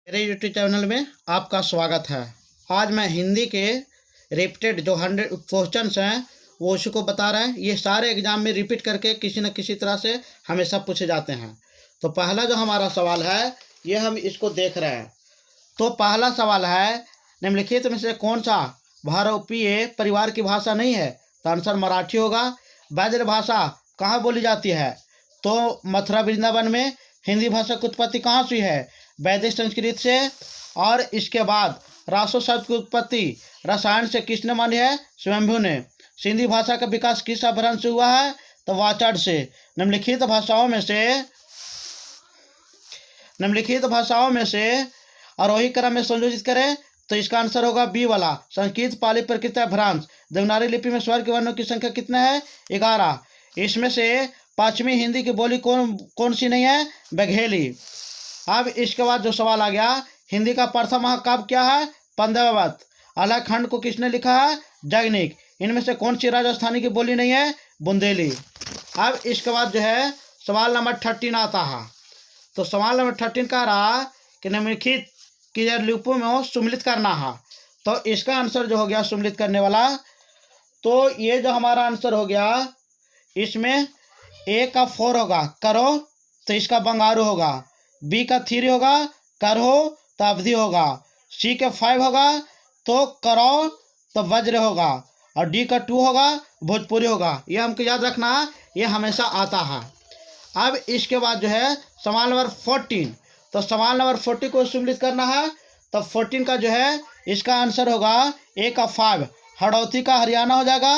मेरे YouTube channel में आपका स्वागत है। आज मैं हिंदी के रिपीटेड जो 100 क्वेश्चंस हैं वो उसी को बता रहे हैं। ये सारे एग्जाम में रिपीट करके किसी न किसी तरह से हमेशा पूछे जाते हैं। तो पहला जो हमारा सवाल है ये हम इसको देख रहे हैं। तो पहला सवाल है, निम्नलिखित में से कौन सा भारतीय परिवार की भाषा नहीं है? तो आंसर मराठी होगा। ब्रज भाषा कहाँ बोली जाती है? तो मथुरा वृंदावन में। हिंदी भाषा की उत्पत्ति कहाँ से है? वैदिक संस्कृत से। और इसके बाद रासो शब्द की उत्पत्ति रसायन से किसने मानी है? स्वयंभू ने। सिंधी भाषा का विकास किस अभ्यारण से हुआ है? तो वाचाड से। निम्नलिखित भाषाओं में से आरोही क्रम में संयोजित करें। तो इसका आंसर होगा बी वाला, संस्कृत पाली प्रकृत भ्रांश। देवनागरी लिपि में स्वर के वर्णों की संख्या कितना है? 11। इसमें से पश्चिमी हिंदी की बोली कौन सी नहीं है? बघेली। अब इसके बाद जो सवाल आ गया, हिंदी का प्रथम महाकाव्य क्या है? पंद्रवत। अलग खंड को किसने लिखा है? जैनिक। इनमें से कौन सी राजस्थानी की बोली नहीं है? बुंदेली। अब इसके बाद जो है सवाल नंबर 13 आता है। तो सवाल नंबर 13 का रहा कि निम्नलिखित की लिपियों में सम्मिलित करना है। तो इसका आंसर जो हो गया सम्मिलित करने वाला, तो ये जो हमारा आंसर हो गया, इसमें ए का 4 होगा करो, तो इसका बंगारू होगा। बी का 3 होगा करहो, तो अवधि होगा। सी के 5 होगा तो करो, तो वज्र होगा। और डी का 2 होगा भोजपुरी होगा। ये हमको याद रखना है, ये हमेशा आता है। अब इसके बाद जो है सवाल नंबर 14। तो सवाल नंबर 14 को सम्मिलित करना है। तो 14 का जो है इसका आंसर होगा ए का 5 हड़ौती का हरियाणा हो जाएगा।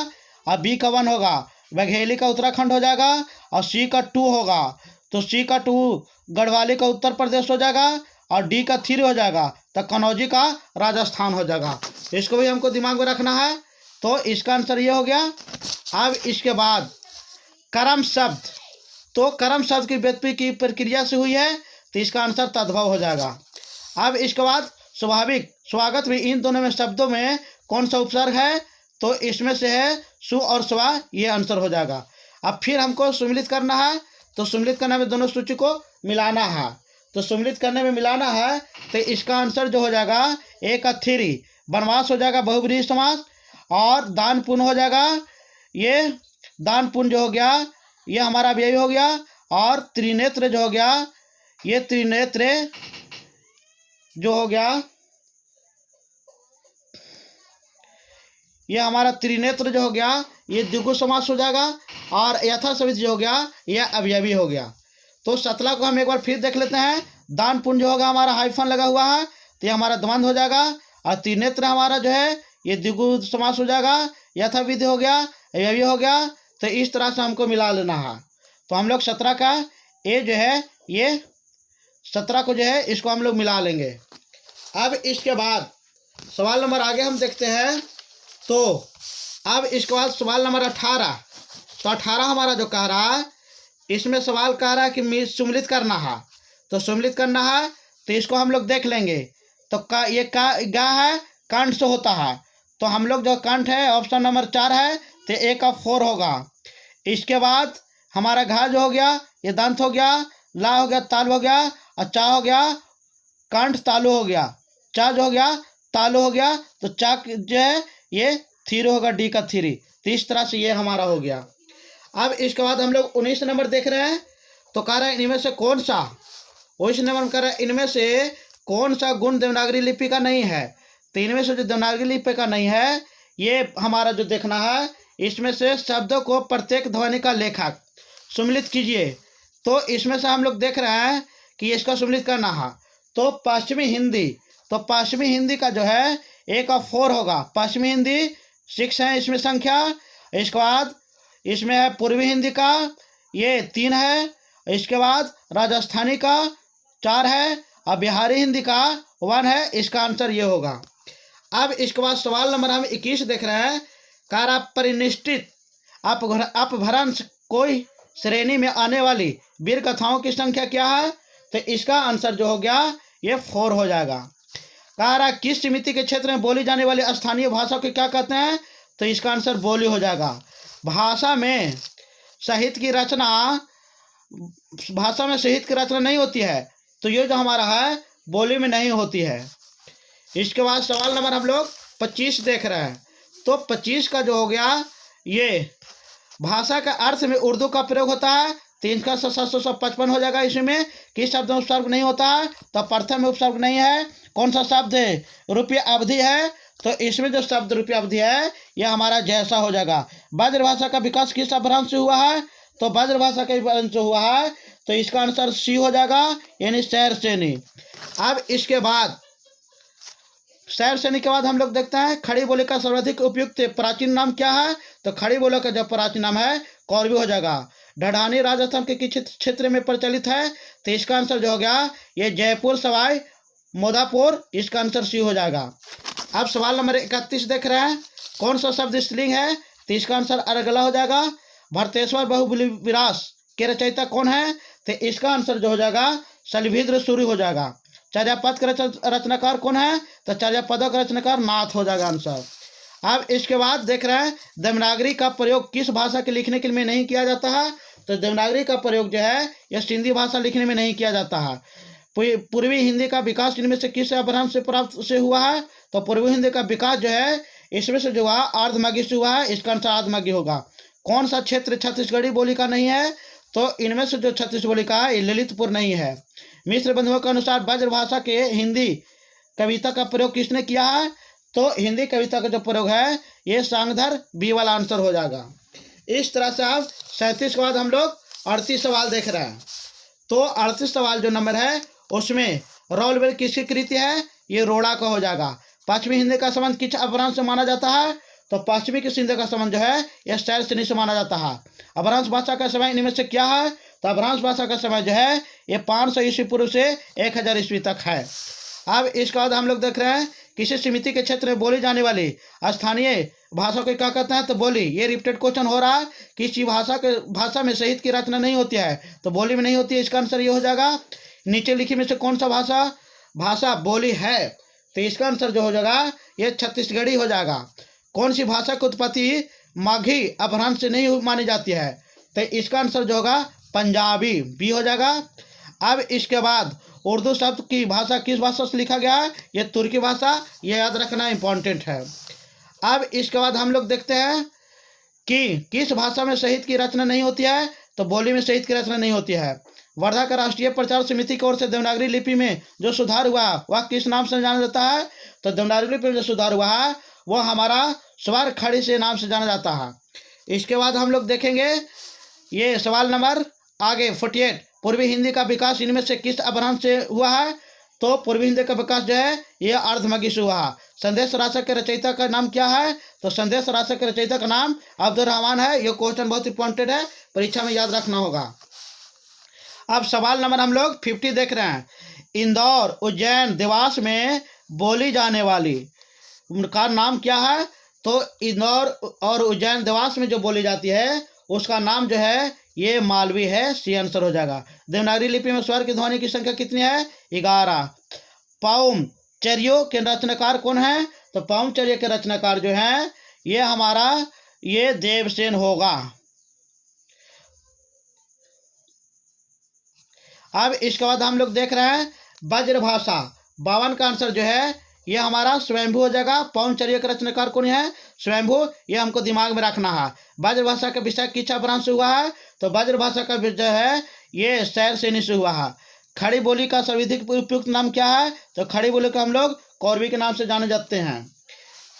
और बी का 1 होगा बघेली का उत्तराखंड हो जाएगा। और सी का 2 होगा, तो सी का 2 गढ़वाली का उत्तर प्रदेश हो जाएगा। और डी का 3 हो जाएगा तो कनौजी का राजस्थान हो जाएगा। इसको भी हमको दिमाग में रखना है। तो इसका आंसर ये हो गया। अब इसके बाद कर्म शब्द, तो कर्म शब्द की व्युत्पत्ति की प्रक्रिया से हुई है, तो इसका आंसर तद्भव हो जाएगा। अब इसके बाद स्वाभाविक स्वागत में इन दोनों में शब्दों में कौन सा उपसर्ग है? तो इसमें से है सु और स्वा, ये आंसर हो जाएगा। अब फिर हमको सम्मिलित करना है। तो सम्मिलित करने में दोनों सूची को मिलाना है। तो सम्मिलित करने में मिलाना है, तो इसका आंसर जो हो जाएगा ए का 3 वनवास हो जाएगा बहुब्रीहि समास। और दान पुण्य हो जाएगा, ये दान पुण्य जो हो गया ये हमारा व्यय हो गया। और त्रिनेत्र जो हो गया, ये त्रिनेत्र जो हो गया, ये हमारा त्रिनेत्र जो हो गया ये द्विगु समास हो जाएगा। और यथासवित जो हो गया यह अवयवी हो गया। तो सतला को हम एक बार फिर देख लेते हैं। दान पुण्य जो होगा हमारा हाइफन लगा हुआ है, तो ये हमारा द्वंद्व हो जाएगा। और त्रिनेत्र हमारा जो है ये द्विगु समास हो जाएगा। यथाविधि हो गया, अवयवी हो गया। तो इस तरह से हमको मिला लेना है। तो हम लोग 17 का ए जो है, ये 17 को जो है इसको हम लोग मिला लेंगे। अब इसके बाद सवाल नंबर आगे हम देखते हैं। तो अब इसके बाद सवाल नंबर 18। तो 18 हमारा जो कह रहा है, इसमें सवाल कह रहा है कि सम्मिलित करना है। तो सम्मिलित करना है, तो इसको हम लोग देख लेंगे। तो ये गा है कंठ से होता है। तो हम लोग जो कंठ है ऑप्शन नंबर 4 है, तो ए का 4 होगा। इसके बाद हमारा घा जो हो गया ये दंत हो गया, ला हो गया ताल हो गया, और चा हो गया कंठ तालु हो गया, चा जो हो गया तालु हो गया। तो चा जो है ये 3 होगा, डी का 3। तो इस तरह से ये हमारा हो गया। अब इसके बाद हम लोग 19 नंबर देख रहे हैं। तो कह रहे हैं इनमें से कौन सा, 19 नंबर कह रहे हैं इनमें से कौन सा गुण देवनागरी लिपि का नहीं है? तो इनमें से जो देवनागरी लिपि का नहीं है, ये हमारा जो देखना है, इसमें से शब्दों को प्रत्येक ध्वनि का लेखक सम्मिलित कीजिए। तो इसमें से हम लोग देख रहे हैं कि इसका सम्मिलित करना है। तो पश्चिमी हिंदी, तो पश्चिमी हिंदी का जो है ए का 4 होगा। पश्चिमी हिंदी 6 है इसमें संख्या। इसके बाद इसमें है पूर्वी हिंदी का ये 3 है। इसके बाद राजस्थानी का 4 है। और बिहारी हिंदी का 1 है। इसका आंसर ये होगा। अब इसके बाद सवाल नंबर हम 21 देख रहे हैं। कारा परिनिष्ठित अपभ्रंश कोई श्रेणी में आने वाली वीर कथाओं की संख्या क्या है? तो इसका आंसर जो हो गया ये 4 हो जाएगा। कह रहा किस समिति के क्षेत्र में बोली जाने वाली स्थानीय भाषा को क्या कहते हैं? तो इसका आंसर बोली हो जाएगा। भाषा में साहित्य की रचना नहीं होती है। तो ये जो हमारा है बोली में नहीं होती है। इसके बाद सवाल नंबर हम लोग 25 देख रहे हैं। तो 25 का जो हो गया, ये भाषा का अर्थ में उर्दू का प्रयोग होता है। 3 का 755 हो जाएगा। इसमें किस शब्द में उपसर्ग नहीं होता है? तो प्रथम में उपसर्ग नहीं है। कौन सा शब्द है? रुपया अवधि है। तो इसमें जो शब्द रुपया अवधि है यह हमारा जैसा हो जाएगा। ब्रज भाषा का विकास किस अपभ्रंश से हुआ है? तो ब्रज भाषा के अपभ्रंश से हुआ है। तो इसका आंसर सी हो जाएगा, यानी शैर श्रेणी। अब इसके बाद शैर श्रेणी के बाद हम लोग देखते हैं खड़ी बोली का सर्वाधिक उपयुक्त प्राचीन नाम क्या है? तो खड़ी बोली का जो प्राचीन नाम है कौरवी हो जाएगा। ढढ़ानी राजस्थान के किस क्षेत्र में प्रचलित है? तो इसका आंसर जो हो गया ये जयपुर सवाई माधोपुर। इसका आंसर सी हो जाएगा। अब सवाल नंबर 31 देख रहे हैं। कौन सा शब्द स्त्रीलिंग है? तो इसका आंसर अर्गला हो जाएगा। भरतेश्वर बहुबली विलास के रचयिता कौन है? तो इसका आंसर जो हो जाएगा शलभीद्र सूरी हो जाएगा। चर्यापद का रचनाकार कौन है? तो चर्यापदों का रचनाकार नाथ हो जाएगा आंसर। अब इसके बाद देख रहे हैं देवनागरी का प्रयोग किस भाषा के लिखने के लिए नहीं किया जाता है? तो देवनागरी का प्रयोग जो है यह सिंधी भाषा लिखने में नहीं किया जाता है। पूर्वी हिंदी का विकास इनमें से किस अपभ्रंश से प्राप्त से हुआ है? तो पूर्वी हिंदी का विकास जो है इसमें से जो हुआ अर्धमागी से हुआ है। इसका आंसर अर्धमागी होगा। कौन सा क्षेत्र छत्तीसगढ़ी बोली का नहीं है? तो इनमें से जो छत्तीस बोली का है ललितपुर नहीं है। मिश्र बंधुओं के अनुसार ब्रज भाषा के हिंदी कविता का प्रयोग किसने किया है? तो हिंदी कविता का जो प्रयोग है ये सांगधर बी वाला आंसर हो जाएगा। इस तरह से आप 37 के बाद हम लोग 38 सवाल देख रहे हैं। तो 38 सवाल जो नंबर है उसमें रॉलवेल किसकी कृति है? ये रोड़ा का हो जाएगा। पश्चिमी हिंदी का संबंध किस अपभ्रंश से माना जाता है? तो पश्चिमी किस हिंदी का संबंध जो है यह शैर श्रेणी से माना जाता है। अपभ्रंश भाषा का समय इनमें से क्या है? तो अपभ्रंश भाषा का समय जो है ये 500 ईस्वी पूर्व से 1000 ईस्वी तक है। अब इसके बाद हम लोग देख रहे हैं किसी समिति के क्षेत्र में बोली जाने वाली स्थानीय भाषा को क्या कहते हैं? तो बोली। ये रिपीटेड क्वेश्चन हो रहा है। किसी भाषा में साहित्य की रचना नहीं होती है तो बोली में नहीं होती है। इसका आंसर ये हो जाएगा। नीचे लिखी में से कौन सा भाषा बोली है? तो इसका आंसर जो हो जाएगा ये छत्तीसगढ़ी हो जाएगा। कौन सी भाषा की उत्पत्ति माघी अपभ्रंश से नहीं मानी जाती है? तो इसका आंसर जो होगा पंजाबी बी हो जाएगा। अब इसके बाद उर्दू शब्द की भाषा किस भाषा से लिखा गया है? ये तुर्की भाषा। ये याद रखना इंपॉर्टेंट है। अब इसके बाद हम लोग देखते हैं कि किस भाषा में साहित्य की रचना नहीं होती है? तो बोली में साहित्य की रचना नहीं होती है। वर्धा का राष्ट्रीय प्रचार समिति की ओर से देवनागरी लिपि में जो सुधार हुआ वह किस नाम से जाना जाता है? तो देवनागरी लिपि में जो सुधार हुआ है वह हमारा स्वर खड़ी से नाम से जाना जाता है। इसके बाद हम लोग देखेंगे ये सवाल नंबर आगे 48। पूर्वी हिंदी का विकास इनमें से किस अपभ्रंश से हुआ है? तो पूर्वी हिंदी का विकास जो है ये अर्धमागी से हुआ है। संदेश राशक के रचयिता का नाम क्या है? तो संदेश राशक के रचयिता का नाम अब्दुल रहमान है। ये क्वेश्चन बहुत इंपॉर्टेंट है, परीक्षा में याद रखना होगा। अब सवाल नंबर हम लोग 50 देख रहे हैं। इंदौर, उज्जैन, देवास में बोली जाने वाली उनका नाम क्या है? तो इंदौर और उज्जैन देवास में जो बोली जाती है उसका नाम जो है ये मालवी है। सी आंसर हो जाएगा। देवनागरी लिपि में स्वर की ध्वनि की संख्या कितनी है? 11। पाउम चर्यो के रचनाकार कौन है? तो पाउम चर्य के रचनाकार जो है ये हमारा ये देवसेन होगा। अब इसके बाद हम लोग देख रहे हैं ब्रज भाषा 52 का आंसर जो है ये हमारा स्वयंभू हो जाएगा। पाउनचर्य का रचनाकार कौन है? स्वयंभू। ये हमको दिमाग में रखना है। ब्रज भाषा का विषय किस अपभ्रंश से हुआ है? तो ब्रज भाषा का विषय है ये शैर श्रेणी से हुआ है। खड़ी बोली का सर्वाधिक उपयुक्त नाम क्या है? तो खड़ी बोली को हम लोग कौरवी के नाम से जाने जाते हैं।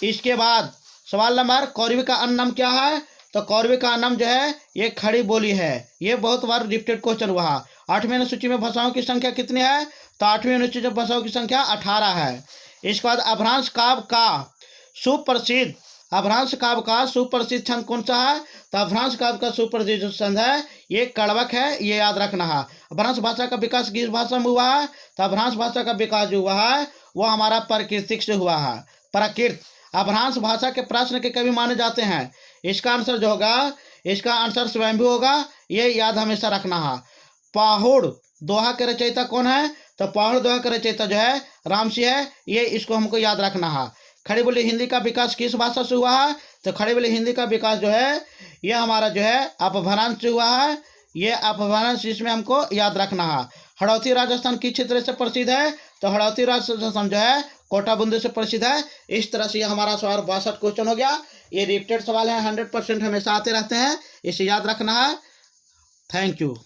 इसके बाद सवाल नंबर कौरवी का अन्य नाम क्या है? तो कौरवी का नाम जो है ये खड़ी बोली है। ये बहुत बार रिपीटेड क्वेश्चन हुआ। 8वीं अनुसूची में भाषाओं की संख्या कितनी है? तो 8वीं अनुसूची में भाषाओं की संख्या 18 है। इसके बाद अपभ्रंश काव्य का सुप्रसिद्ध छंद कौन सा है? तो अपभ्रंश काव्य का सुप्रसिद्ध छंद है ये कड़वक है। ये याद रखना है। अपभ्रंश भाषा का विकास किस भाषा में हुआ है? तो अपभ्रंश भाषा का विकास जो हुआ है वो हमारा प्राकृतिक से हुआ है। प्राकृत अपभ्रंश भाषा के प्रश्न के कवि माने जाते हैं। इसका आंसर जो होगा इसका आंसर स्वयंभू होगा। ये याद हमेशा रखना है। पाहुड़ दोहा के रचयिता कौन है? तो पाहुड़ दोहा का रचयिता जो है रामसी है। ये इसको हमको याद रखना है। खड़ी बोली हिंदी का विकास किस भाषा से हुआ है? तो खड़ी बोली हिंदी का विकास जो है ये हमारा जो है अपभ्रंश से हुआ है। ये अपभ्रंश इसमें हमको याद रखना है। हड़ौती राजस्थान किस क्षेत्र से प्रसिद्ध है? तो हड़ौती राजस्थान जो है कोटा बूंदी से प्रसिद्ध है। इस तरह से ये हमारा सवाल 62 क्वेश्चन हो गया। ये रिपीटेड सवाल है, 100% हमेशा आते रहते हैं, इसे याद रखना है। Thank you.